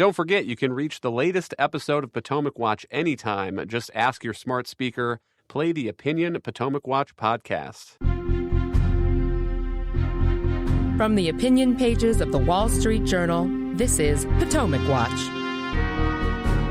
Don't forget, you can reach the latest episode of Potomac Watch anytime. Just ask your smart speaker, play the Opinion Potomac Watch podcast. From the opinion pages of the Wall Street Journal, this is Potomac Watch.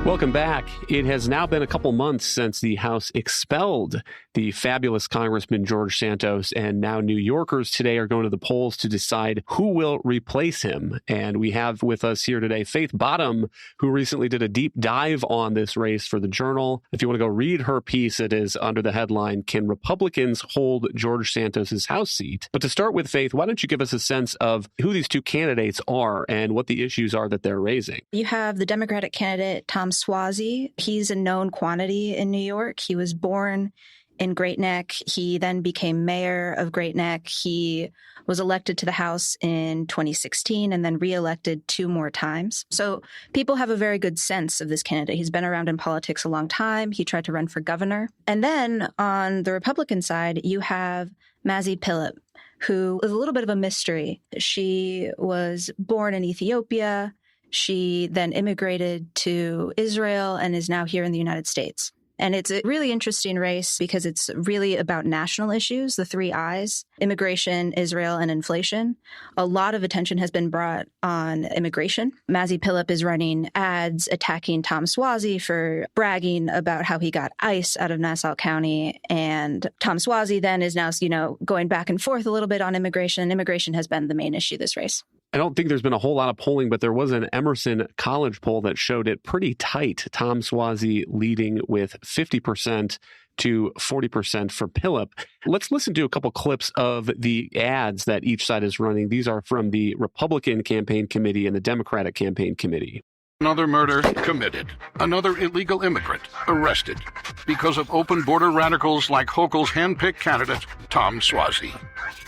Welcome back. It has now been a couple months since the House expelled the fabulous Congressman George Santos, and now New Yorkers today are going to the polls to decide who will replace him. And we have with us here today Faith Bottom, who recently did a deep dive on this race for the Journal. If you want to go read her piece, it is under the headline, "Can Republicans Hold George Santos's House Seat?" But to start with, Faith, why don't you give us a sense of who these two candidates are and what the issues are that they're raising? You have the Democratic candidate, Tom Suozzi. He's a known quantity in New York. He was born in Great Neck. He then became mayor of Great Neck. He was elected to the House in 2016 and then reelected 2 more times. So people have a very good sense of this candidate. He's been around in politics a long time. He tried to run for governor. And then on the Republican side, you have Mazi Pilip, who is a little bit of a mystery. She was born in Ethiopia. She then immigrated to Israel and is now here in the United States. And it's a really interesting race because it's really about national issues, the 3 I's: immigration, Israel, and inflation. A lot of attention has been brought on immigration. Mazi Pilip is running ads attacking Tom Suozzi for bragging about how he got ICE out of Nassau County. And Tom Suozzi then is now, going back and forth a little bit on immigration. Immigration has been the main issue this race. I don't think there's been a whole lot of polling, but there was an Emerson College poll that showed it pretty tight. Tom Suozzi leading with 50% to 40% for Pilip. Let's listen to a couple clips of the ads that each side is running. These are from the Republican campaign committee and the Democratic campaign committee. Another murder committed. Another illegal immigrant arrested because of open border radicals like Hochul's hand-picked candidate, Tom Suozzi.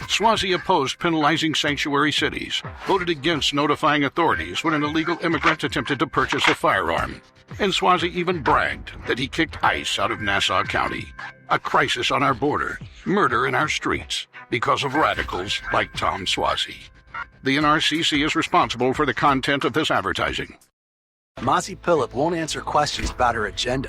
Suozzi opposed penalizing sanctuary cities, voted against notifying authorities when an illegal immigrant attempted to purchase a firearm. And Suozzi even bragged that he kicked ICE out of Nassau County. A crisis on our border, murder in our streets because of radicals like Tom Suozzi. The NRCC is responsible for the content of this advertising. Mazi Pilip won't answer questions about her agenda.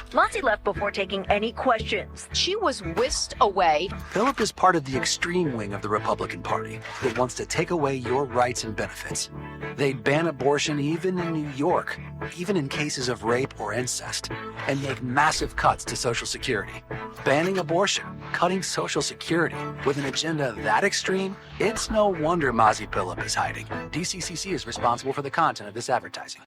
Mazi left before taking any questions. She was whisked away. Pilip is part of the extreme wing of the Republican Party that wants to take away your rights and benefits. They'd ban abortion even in New York, even in cases of rape or incest, and make massive cuts to Social Security. Banning abortion, cutting Social Security with an agenda that extreme? It's no wonder Mazi Pilip is hiding. DCCC is responsible for the content of this advertising.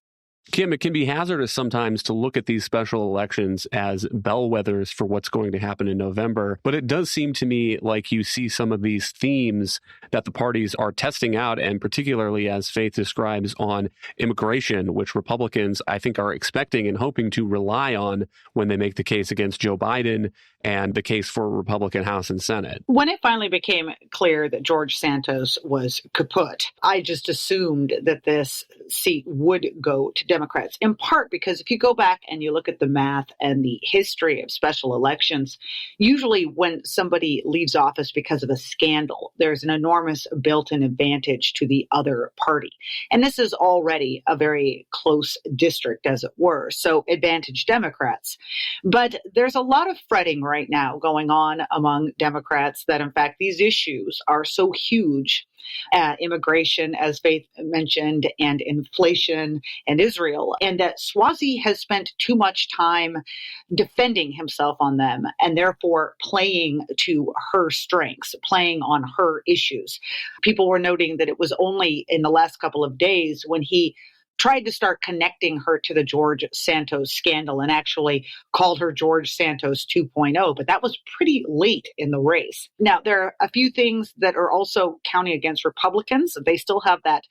Kim, it can be hazardous sometimes to look at these special elections as bellwethers for what's going to happen in November. But it does seem to me like you see some of these themes that the parties are testing out, and particularly as Faith describes on immigration, which Republicans, I think, are expecting and hoping to rely on when they make the case against Joe Biden and the case for Republican House and Senate. When it finally became clear that George Santos was kaput, I just assumed that this seat would go to Democrats, in part because if you go back and you look at the math and the history of special elections, usually when somebody leaves office because of a scandal, there's an enormous built-in advantage to the other party. And this is already a very close district, as it were, so advantage Democrats. But there's a lot of fretting right now going on among Democrats that, in fact, these issues are so huge. Immigration, as Faith mentioned, and inflation and Israel, and that Suozzi has spent too much time defending himself on them and therefore playing to her strengths, playing on her issues. People were noting that it was only in the last couple of days when he tried to start connecting her to the George Santos scandal and actually called her George Santos 2.0, but that was pretty late in the race. Now, there are a few things that are also counting against Republicans. They still have that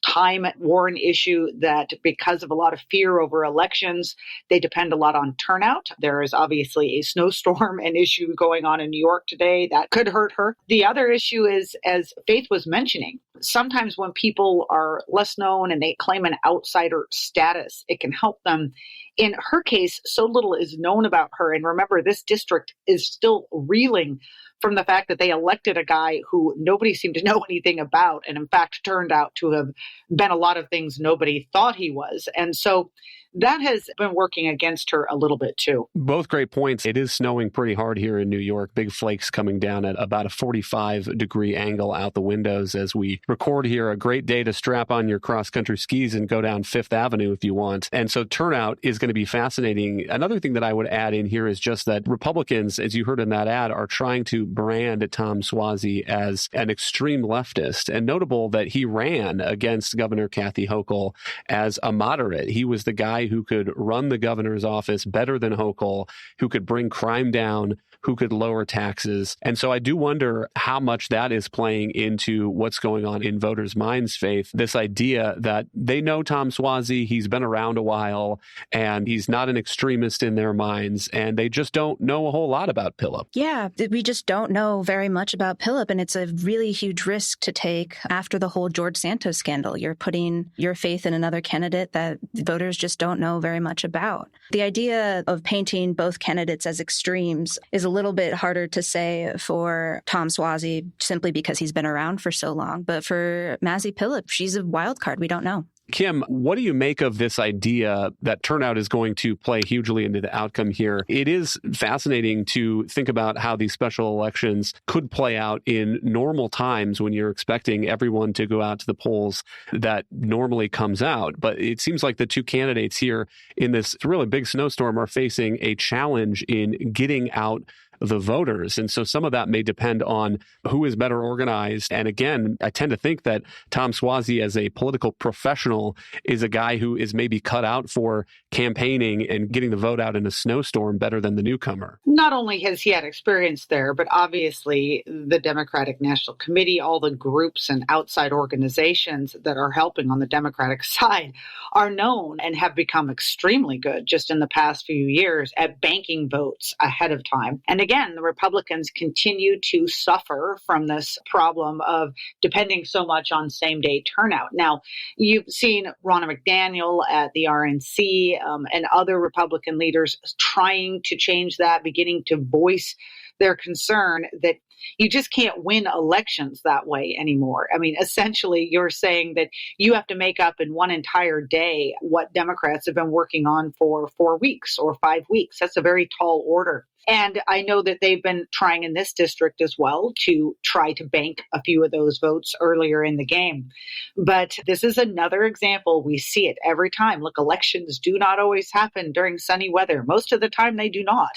time Warren issue that because of a lot of fear over elections, they depend a lot on turnout. There is obviously a snowstorm, an issue going on in New York today that could hurt her. The other issue is, as Faith was mentioning, sometimes when people are less known and they claim an outsider status, it can help them. In her case, so little is known about her. And remember, this district is still reeling from the fact that they elected a guy who nobody seemed to know anything about, and in fact turned out to have been a lot of things nobody thought he was. And so that has been working against her a little bit too. Both great points. It is snowing pretty hard here in New York. Big flakes coming down at about a 45-degree angle out the windows as we record here. A great day to strap on your cross-country skis and go down Fifth Avenue if you want. And so turnout is going to be fascinating. Another thing that I would add in here is just that Republicans, as you heard in that ad, are trying to brand Tom Suozzi as an extreme leftist. And notable that he ran against Governor Kathy Hochul as a moderate. He was the guy who could run the governor's office better than Hochul, who could bring crime down, who could lower taxes. And so I do wonder how much that is playing into what's going on in voters' minds, Faith. This idea that they know Tom Suozzi, he's been around a while, and he's not an extremist in their minds, and they just don't know a whole lot about Pilip. Yeah, we just don't know very much about Pilip, and it's a really huge risk to take after the whole George Santos scandal. You're putting your faith in another candidate that voters just don't know very much about. The idea of painting both candidates as extremes is a little bit harder to say for Tom Suozzi simply because he's been around for so long. But for Mazi Pilip, she's a wild card. We don't know. Kim, what do you make of this idea that turnout is going to play hugely into the outcome here? It is fascinating to think about how these special elections could play out in normal times when you're expecting everyone to go out to the polls that normally comes out. But it seems like the two candidates here in this really big snowstorm are facing a challenge in getting out the voters. And so some of that may depend on who is better organized. And again, I tend to think that Tom Suozzi as a political professional is a guy who is maybe cut out for campaigning and getting the vote out in a snowstorm better than the newcomer. Not only has he had experience there, but obviously the Democratic National Committee, all the groups and outside organizations that are helping on the Democratic side are known and have become extremely good just in the past few years at banking votes ahead of time. And again, the Republicans continue to suffer from this problem of depending so much on same-day turnout. Now, you've seen Ronna McDaniel at the RNC and other Republican leaders trying to change that, beginning to voice their concern that you just can't win elections that way anymore. I mean, essentially, you're saying that you have to make up in one entire day what Democrats have been working on for 4 weeks or 5 weeks. That's a very tall order. And I know that they've been trying in this district as well to try to bank a few of those votes earlier in the game. But this is another example. We see it every time. Look, elections do not always happen during sunny weather. Most of the time they do not.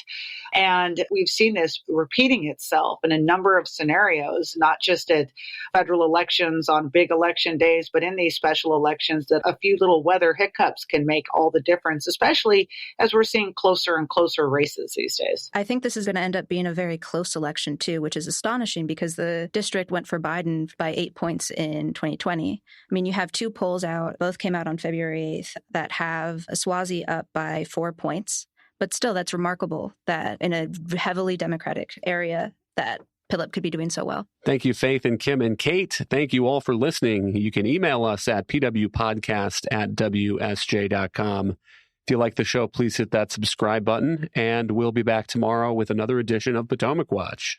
And we've seen this repeating itself in a number of scenarios, not just at federal elections on big election days, but in these special elections, that a few little weather hiccups can make all the difference, especially as we're seeing closer and closer races these days. I think this is going to end up being a very close election, too, which is astonishing because the district went for Biden by 8 points in 2020. I mean, you have two polls out, both came out on February 8th, that have Suozzi up by 4 points. But still, that's remarkable that in a heavily Democratic area that Pilip could be doing so well. Thank you, Faith and Kim and Kate. Thank you all for listening. You can email us at pwpodcast@wsj.com. If you like the show, please hit that subscribe button, and we'll be back tomorrow with another edition of Potomac Watch.